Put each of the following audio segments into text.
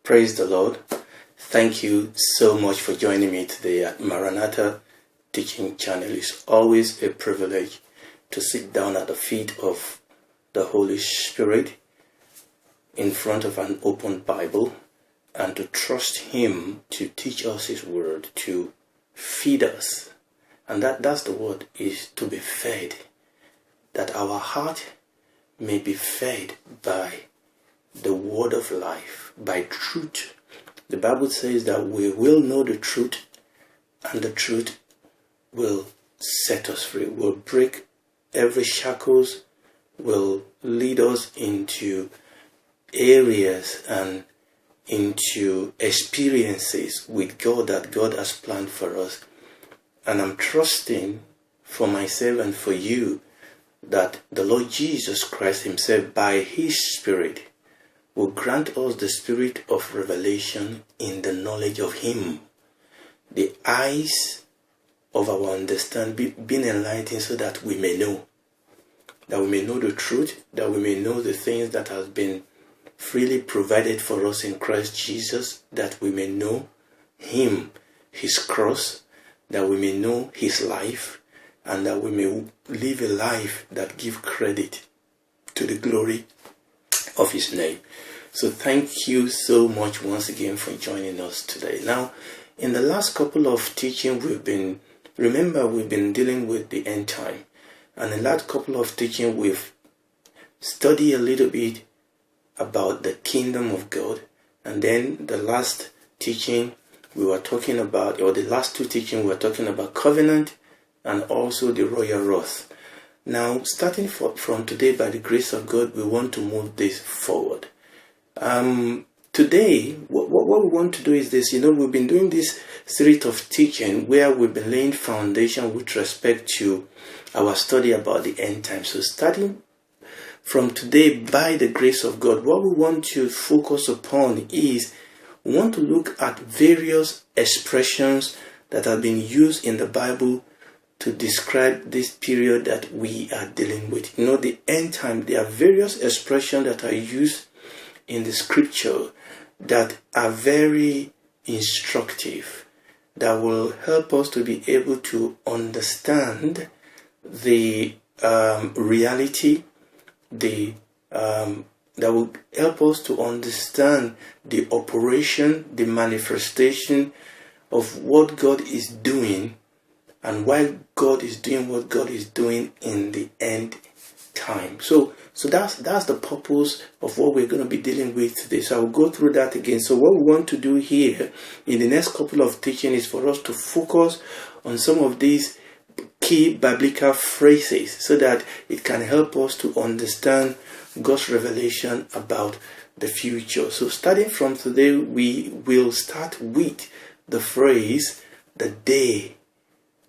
Praise the Lord. Thank you so much for joining me today at Maranatha Teaching Channel. It's always a privilege to sit down at the feet of the Holy Spirit in front of an open Bible and to trust Him to teach us His word, to feed us. And that's the word, is to be fed. That our heart may be fed by the word of life, by truth. The Bible says that we will know the truth, and the truth will set us free, will break every shackles, will lead us into areas and into experiences with God that God has planned for us. And I'm trusting for myself and for you that the Lord Jesus Christ Himself, by His Spirit, will grant us the spirit of revelation in the knowledge of Him. The eyes of our understanding being enlightened so that we may know. That we may know the truth, that we may know the things that have been freely provided for us in Christ Jesus, that we may know Him, His cross, that we may know His life, and that we may live a life that gives credit to the glory of His name. So thank you so much once again for joining us today. Now, in the last couple of teaching, we've been dealing with the end time. And in the last couple of teaching, we've studied a little bit about the kingdom of God. And then the last teaching we were talking about, or the last two teachings we were talking about covenant and also the royal wrath. Now, starting from today, by the grace of God, we want to move this forward. Today, what we want to do is this. We've been doing this series of teaching where we've been laying foundation with respect to our study about the end time. So starting from today, by the grace of God, what we want to focus upon is we want to look at various expressions that have been used in the Bible to describe this period that we are dealing with. The end time, there are various expressions that are used in the scripture that are very instructive, that will help us to be able to understand the reality, that will help us to understand the operation, the manifestation of what God is doing and why God is doing what God is doing in the end time. So that's the purpose of what we're going to be dealing with today. So I'll go through that again. So what we want to do here in the next couple of teaching is for us to focus on some of these key biblical phrases so that it can help us to understand God's revelation about the future. So starting from today, we will start with the phrase, the day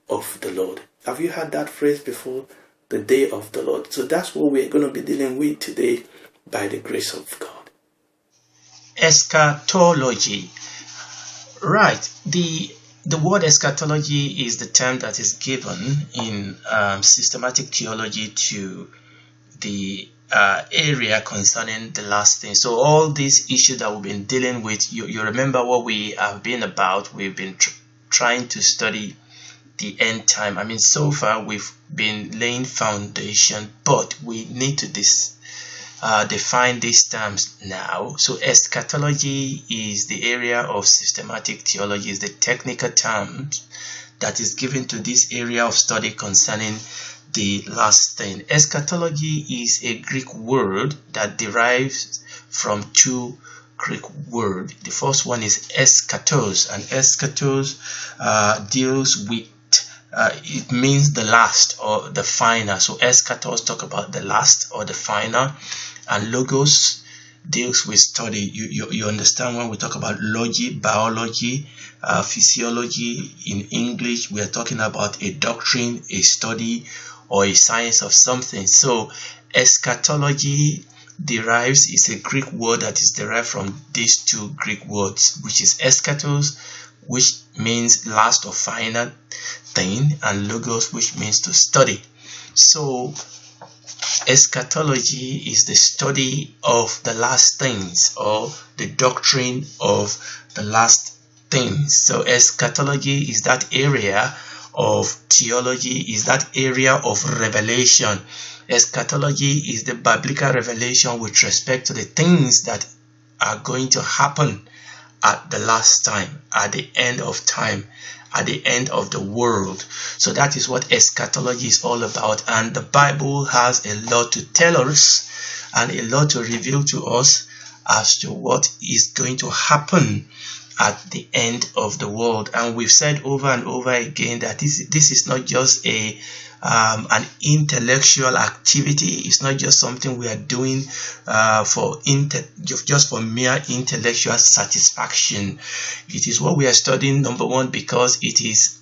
of the Lord. Have you heard that phrase before? The day of the Lord. So that's what we're going to be dealing with today by the grace of God. Eschatology. Right. The word eschatology is the term that is given in systematic theology to the area concerning the last thing. So all these issues that we've been dealing with, you remember what we have been about. We've been trying to study the end time. So far we've been laying foundation, but we need to define these terms now. So eschatology is the area of systematic theology, is the technical term that is given to this area of study concerning the last thing. Eschatology is a Greek word that derives from two Greek words. The first one is eschatos, and eschatos deals with it means the last or the final. So eschatos talk about the last or the final, and logos deals with study. You understand when we talk about logy, biology, physiology. In English, we are talking about a doctrine, a study, or a science of something. So eschatology is a Greek word that is derived from these two Greek words, which is eschatos, which means last or final thing, and logos, which means to study. So Eschatology is the study of the last things, or the doctrine of the last things. So eschatology is that area of theology, is that area of revelation. Eschatology is the biblical revelation with respect to the things that are going to happen at the last time, at the end of time, at the end of the world. So that is what eschatology is all about, and the Bible has a lot to tell us and a lot to reveal to us as to what is going to happen at the end of the world. And we've said over and over again that this is not just an intellectual activity. It's not just something we are doing just for mere intellectual satisfaction. It is what we are studying, number one, because it is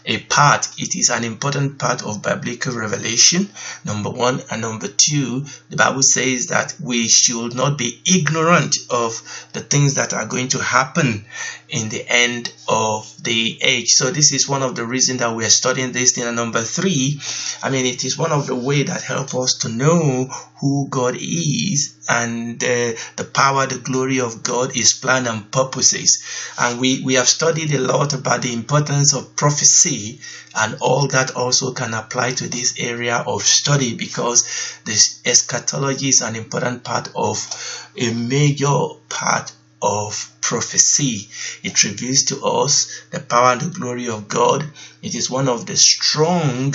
it is an important part of biblical revelation, number one. And number two, the Bible says that we should not be ignorant of the things that are going to happen in the end of the age. So this is one of the reasons that we are studying this thing. And number three, it is one of the ways that help us to know who God is and the power, the glory of God, His plan and purposes. And we have studied a lot about the importance of prophecy, and all that also can apply to this area of study, because this eschatology is an important part of a major part of prophecy. It reveals to us the power and the glory of God. It is one of the strong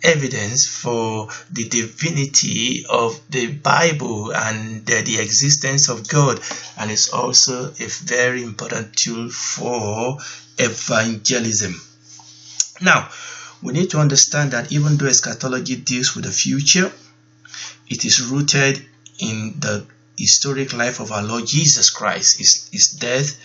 evidence for the divinity of the Bible and the existence of God, and it's also a very important tool for evangelism. Now, we need to understand that even though eschatology deals with the future, it is rooted in the historic life of our Lord Jesus Christ, his death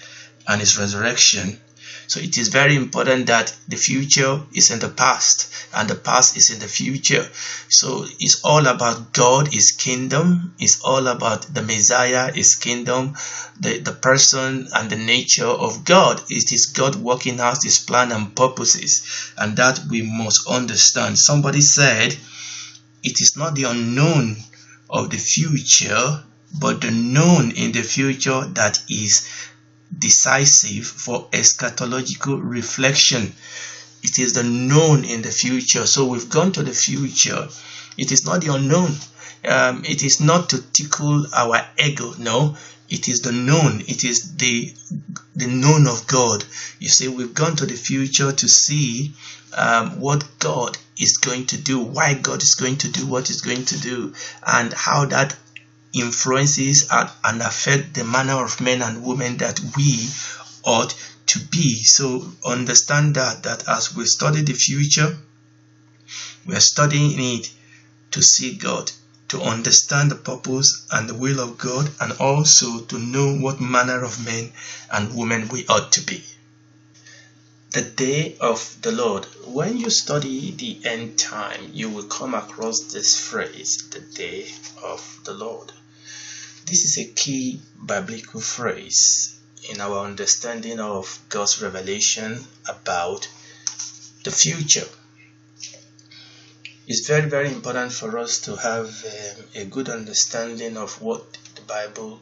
and his resurrection. So it is very important that the future is in the past and the past is in the future. So it's all about God, His kingdom. It's all about the Messiah, His kingdom, the person and the nature of God. It is God working out His plan and purposes, and that we must understand. Somebody said, it is not the unknown of the future, but the known in the future that is decisive for eschatological reflection. It is the known in the future. So we've gone to the future. It is not the unknown. It is not to tickle our ego. No, it is the known. It is the known of God. You see, we've gone to the future to see what God is going to do, why God is going to do what He's going to do, and how that influences and affect the manner of men and women that we ought to be. So understand that as we study the future, we are studying it to see God, to understand the purpose and the will of God, and also to know what manner of men and women we ought to be. The day of the Lord. When you study the end time, you will come across this phrase, the day of the Lord. This is a key biblical phrase in our understanding of God's revelation about the future. It's very, very important for us to have a good understanding of what the Bible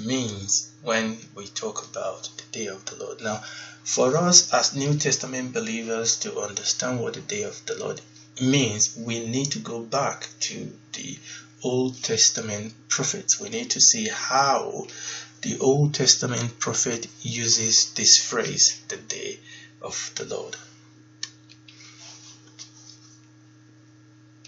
means when we talk about the day of the Lord. Now, for us as New Testament believers to understand what the day of the Lord means, we need to go back to the Old Testament prophets. We need to see how the Old Testament prophet uses this phrase, the day of the Lord.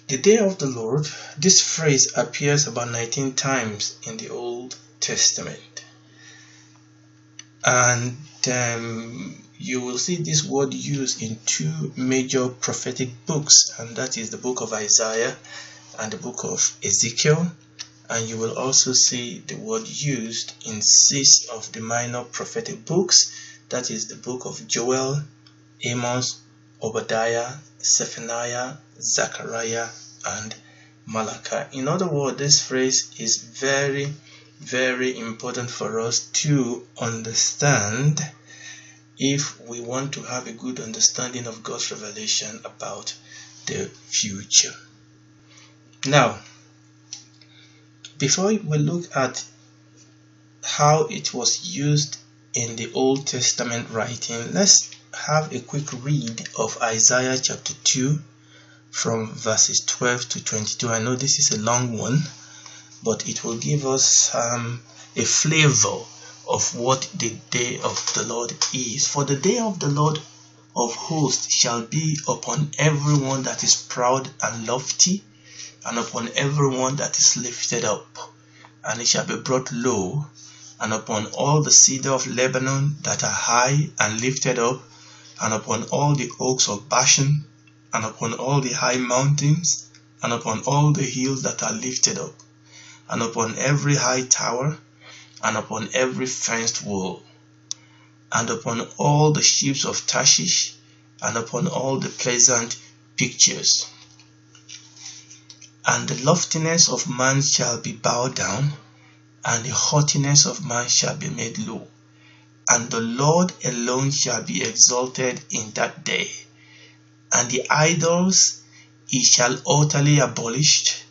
The day of the Lord, this phrase appears about 19 times in the Old Testament. And you will see this word used in two major prophetic books, and that is the book of Isaiah and the book of Ezekiel. And you will also see the word used in 6 of the minor prophetic books, that is the book of Joel, Amos, Obadiah, Zephaniah, Zechariah, and Malachi. In other words, this phrase is very, very important for us to understand if we want to have a good understanding of God's revelation about the future. Now, before we look at how it was used in the Old Testament writing, let's have a quick read of Isaiah chapter 2 from verses 12 to 22. I know this is a long one, but it will give us a flavor of what the day of the Lord is. For the day of the Lord of hosts shall be upon everyone that is proud and lofty, and upon everyone that is lifted up, and it shall be brought low, and upon all the cedar of Lebanon that are high and lifted up, and upon all the oaks of Bashan, and upon all the high mountains, and upon all the hills that are lifted up, and upon every high tower, and upon every fenced wall, and upon all the ships of Tarshish, and upon all the pleasant pictures. And the loftiness of man shall be bowed down, and the haughtiness of man shall be made low. And the Lord alone shall be exalted in that day. And the idols he shall utterly abolish,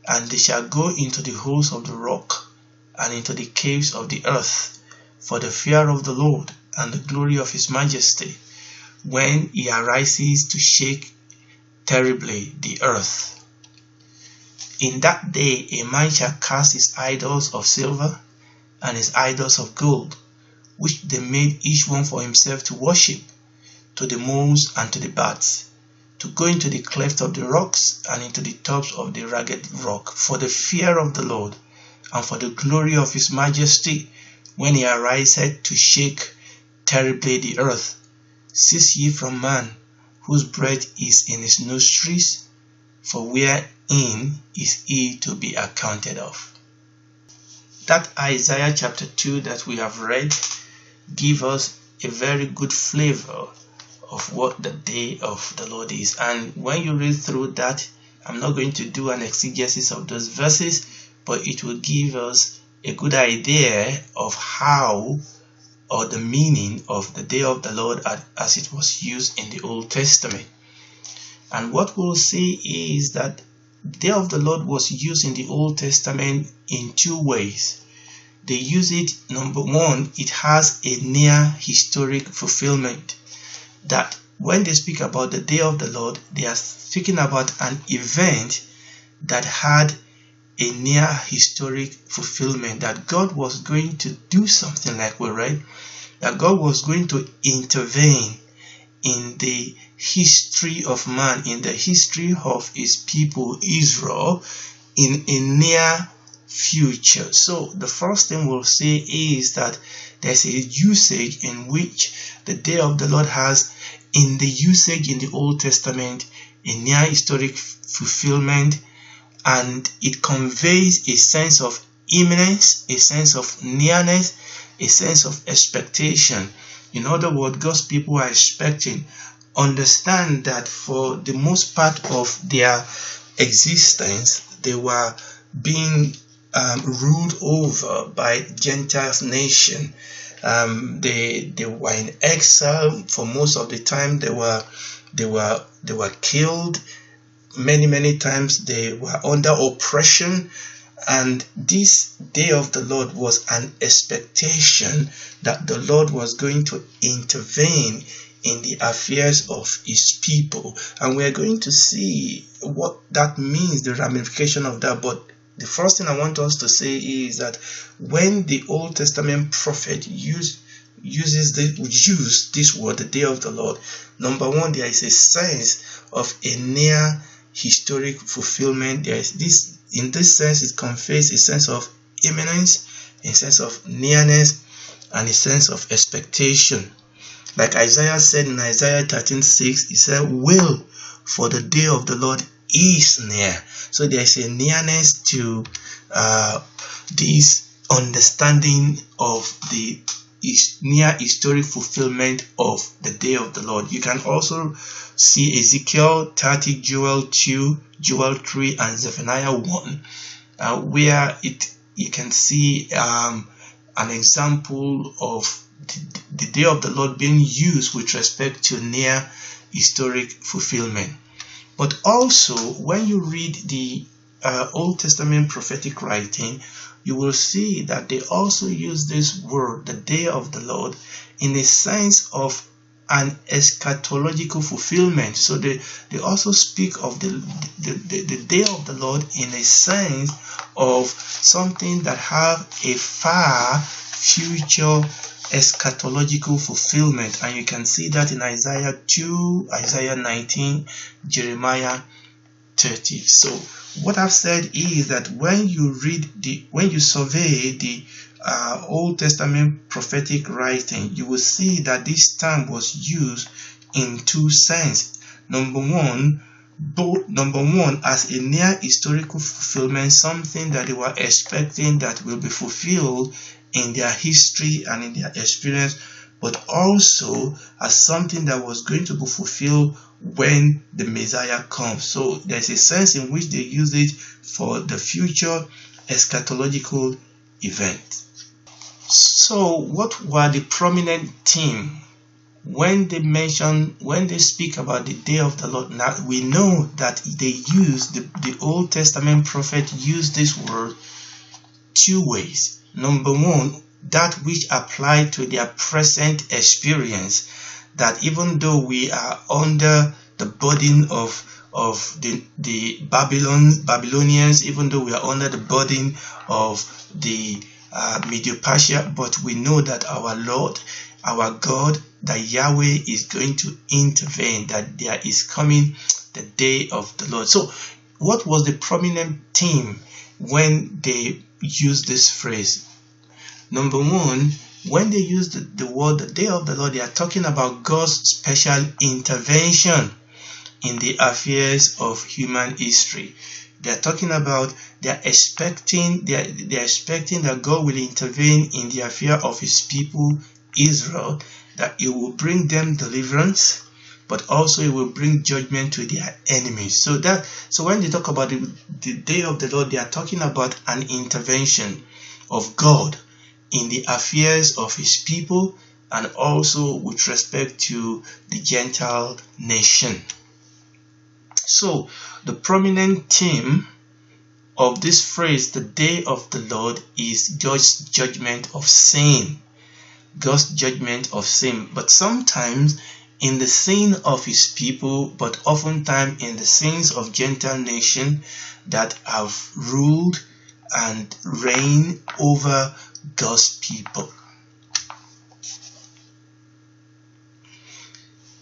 and they shall go into the holes of the rock, and into the caves of the earth, for the fear of the Lord and the glory of his majesty, when he arises to shake terribly the earth. In that day a man shall cast his idols of silver and his idols of gold, which they made each one for himself to worship, to the moles and to the bats, to go into the cleft of the rocks and into the tops of the ragged rock, for the fear of the Lord and for the glory of his majesty, when he ariseth to shake terribly the earth. Cease ye from man, whose breath is in his nostrils, for wherein is he to be accounted of? That Isaiah chapter 2 that we have read gives us a very good flavor of what the day of the Lord is. And when you read through that, I'm not going to do an exegesis of those verses, but it will give us a good idea of how, or the meaning of the day of the Lord as it was used in the Old Testament. And what we'll see is that the day of the Lord was used in the Old Testament in two ways. They use it, number one, it has a near historic fulfillment. That when they speak about the day of the Lord, they are speaking about an event that had a near historic fulfillment, that God was going to do something, like we read, that God was going to intervene in the history of man, in the history of his people Israel, in a near future. So the first thing we'll say is that there's a usage in which the day of the Lord has, in the usage in the Old Testament, a near historic fulfillment, and it conveys a sense of imminence, a sense of nearness, a sense of expectation. In other words, God's people are expecting. Understand that for the most part of their existence, they were being ruled over by Gentile nation. They were in exile for most of the time. They were killed many times. They were under oppression. And this day of the Lord was an expectation that the Lord was going to intervene in the affairs of his people. And we are going to see what that means, the ramification of that. But the first thing I want us to say is that when the Old Testament prophet uses this word, the day of the Lord, number one, there is a sense of a near historic fulfillment. There is this, in this sense, it conveys a sense of imminence, a sense of nearness, and a sense of expectation. Like Isaiah said in Isaiah 13:6, he said, "Wail, for the day of the Lord is near." So there is a nearness to this understanding of the near historic fulfillment of the day of the Lord. You can also see Ezekiel 30, Joel 2, Joel 3, and Zephaniah 1, where you can see an example of the day of the Lord being used with respect to near historic fulfillment. But also, when you read the Old Testament prophetic writing, you will see that they also use this word, the day of the Lord, in a sense of an eschatological fulfillment. So they also speak of the day of the Lord in a sense of something that have a far future eschatological fulfillment. And you can see that in Isaiah 2, Isaiah 19, Jeremiah 30. So what I've said is that when you survey the Old Testament prophetic writing, you will see that this term was used in two senses. Number one, as a near historical fulfillment, something that they were expecting that will be fulfilled in their history and in their experience, but also as something that was going to be fulfilled when the Messiah comes. So there's a sense in which they use it for the future eschatological event. So what were the prominent themes when they speak about the day of the Lord? Now we know that they use the Old Testament prophet used this word two ways. Number one, that which applied to their present experience, that even though we are under the burden of the Babylonians, even though we are under the burden of the Medo-Persia, but we know that our Lord, our God, that Yahweh is going to intervene, that there is coming the day of the Lord. So what was the prominent theme when they used this phrase? Number one, when they use the word the day of the Lord, they are talking about God's special intervention in the affairs of human history. They are talking about, they are expecting that God will intervene in the affair of his people Israel, that it will bring them deliverance, but also it will bring judgment to their enemies. So when they talk about the day of the Lord, they are talking about an intervention of God in the affairs of his people, and also with respect to the Gentile nation. So the prominent theme of this phrase, the day of the Lord, is God's judgment of sin. God's judgment of sin. But sometimes in the sin of his people, but oftentimes in the sins of Gentile nation that have ruled and reigned over God's people.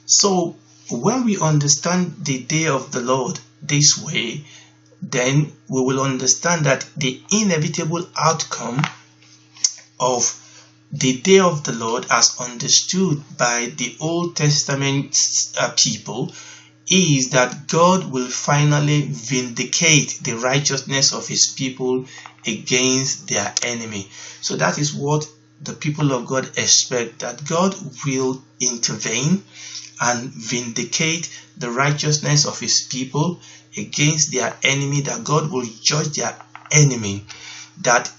So when we understand the day of the Lord this way, then we will understand that the inevitable outcome of the day of the Lord, as understood by the Old Testament people, is that God will finally vindicate the righteousness of his people against their enemy. So that is what the people of God expect, that God will intervene and vindicate the righteousness of his people against their enemy, that God will judge their enemy, that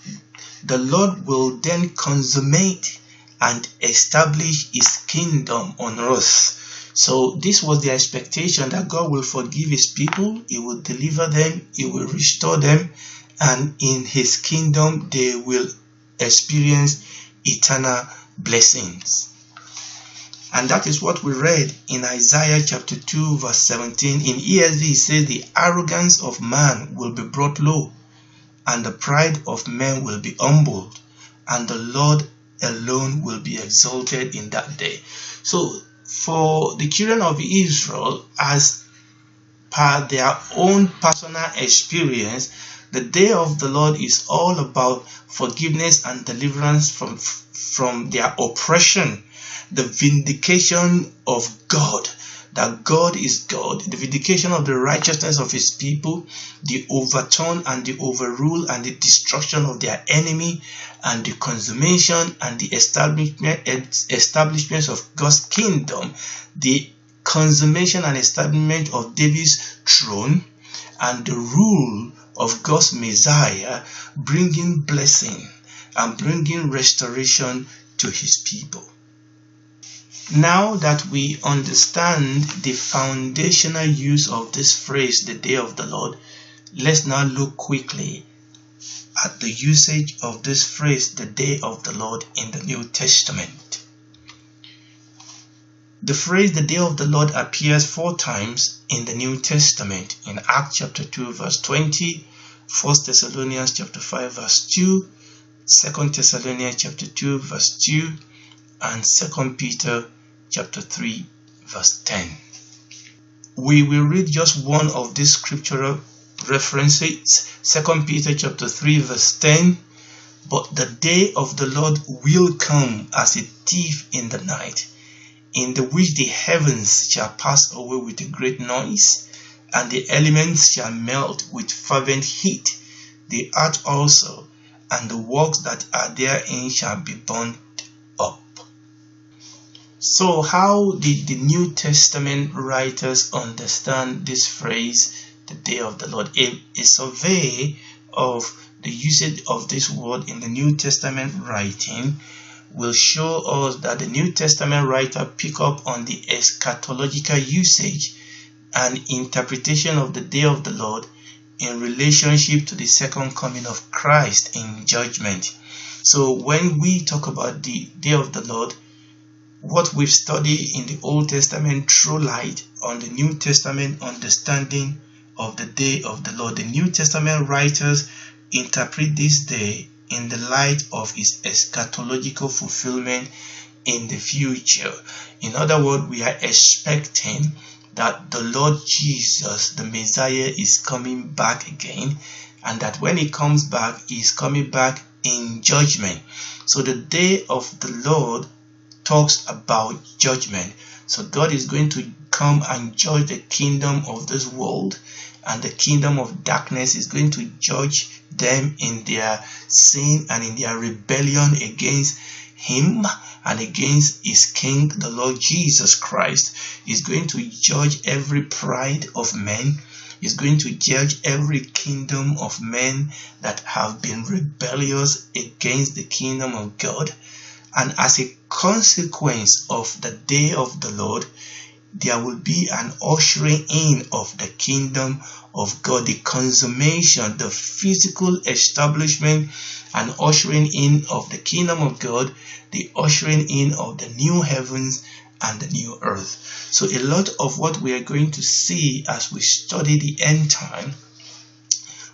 the Lord will then consummate and establish his kingdom on earth. So this was the expectation, that God will forgive his people, he will deliver them, he will restore them, and in his kingdom they will experience eternal blessings. And that is what we read in Isaiah chapter 2 verse 17. In ESV it says, the arrogance of man will be brought low, and the pride of men will be humbled, and the Lord alone will be exalted in that day. So for the children of Israel, as per their own personal experience, the day of the Lord is all about forgiveness and deliverance from their oppression, the vindication of God, that God is God, the vindication of the righteousness of his people, the overturn and the overrule and the destruction of their enemy, and the consummation and the establishment of God's kingdom, the consummation and establishment of David's throne, and the rule of God's Messiah, bringing blessing and bringing restoration to his people. Now that we understand the foundational use of this phrase, the day of the Lord, let's now look quickly at the usage of this phrase, the day of the Lord, in the New Testament. The phrase the day of the Lord appears 4 times in the New Testament, in Acts chapter 2 verse 20, 1 Thessalonians chapter 5 verse 2, 2 Thessalonians chapter 2 verse 2, and 2 Peter chapter 3 verse 10. We will read just one of these scriptural references, 2 Peter chapter 3 verse 10. But the day of the Lord will come as a thief in the night, in the which the heavens shall pass away with a great noise, and the elements shall melt with fervent heat. The earth also, and the works that are therein shall be burnt up. So how did the New Testament writers understand this phrase, the day of the Lord? A survey of the usage of this word in the New Testament writing will show us that the New Testament writer pick up on the eschatological usage and interpretation of the day of the Lord in relationship to the second coming of Christ in judgment. So when we talk about the day of the Lord, what we've studied in the Old Testament through light on the New Testament understanding of the day of the Lord, the New Testament writers interpret this day in the light of its eschatological fulfillment in the future. In other words, we are expecting that the Lord Jesus, the Messiah, is coming back again, and that when he comes back, he is coming back in judgment. So the day of the Lord talks about judgment. So God is going to come and judge the kingdom of this world, and the kingdom of darkness is going to judge them in their sin and in their rebellion against him and against his king, the Lord Jesus Christ. Is going to judge every pride of men. Is going to judge every kingdom of men that have been rebellious against the kingdom of God. And as a consequence of the day of the Lord, there will be an ushering in of the kingdom of God, the consummation, the physical establishment and ushering in of the kingdom of God, the ushering in of the new heavens and the new earth. So a lot of what we are going to see as we study the end time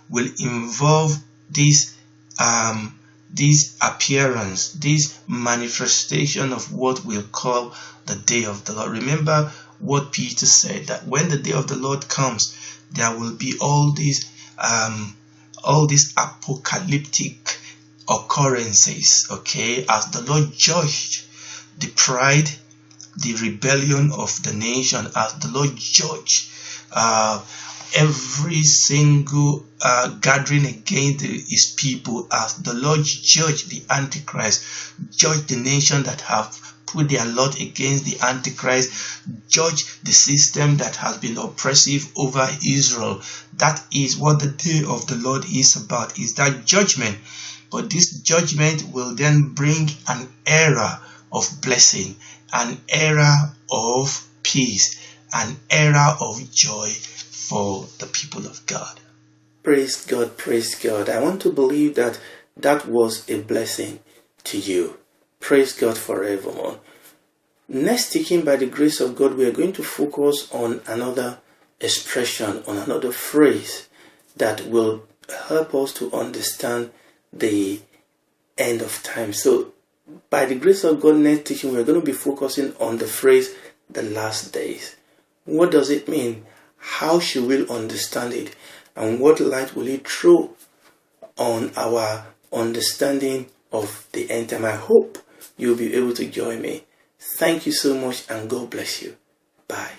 will involve this appearance, this manifestation of what we'll call the day of the Lord. Remember what Peter said, that when the day of the Lord comes, there will be all these apocalyptic occurrences, okay, as the Lord judged the pride, the rebellion of the nation, as the Lord judged every single gathering against his people, as the Lord judged the Antichrist, judged the nation that have put their lot against the Antichrist, judge the system that has been oppressive over Israel. That is what the day of the Lord is about, is that judgment. But this judgment will then bring an era of blessing, an era of peace, an era of joy for the people of God. Praise God, praise God. I want to believe that that was a blessing to you. Praise God forevermore. Next, speaking by the grace of God, we are going to focus on another expression, on another phrase that will help us to understand the end of time. So, by the grace of God, next teaching, we're going to be focusing on the phrase, the last days. What does it mean? How should we understand it? And what light will it throw on our understanding of the end time? I hope you'll be able to join me. Thank you so much, and God bless you. Bye.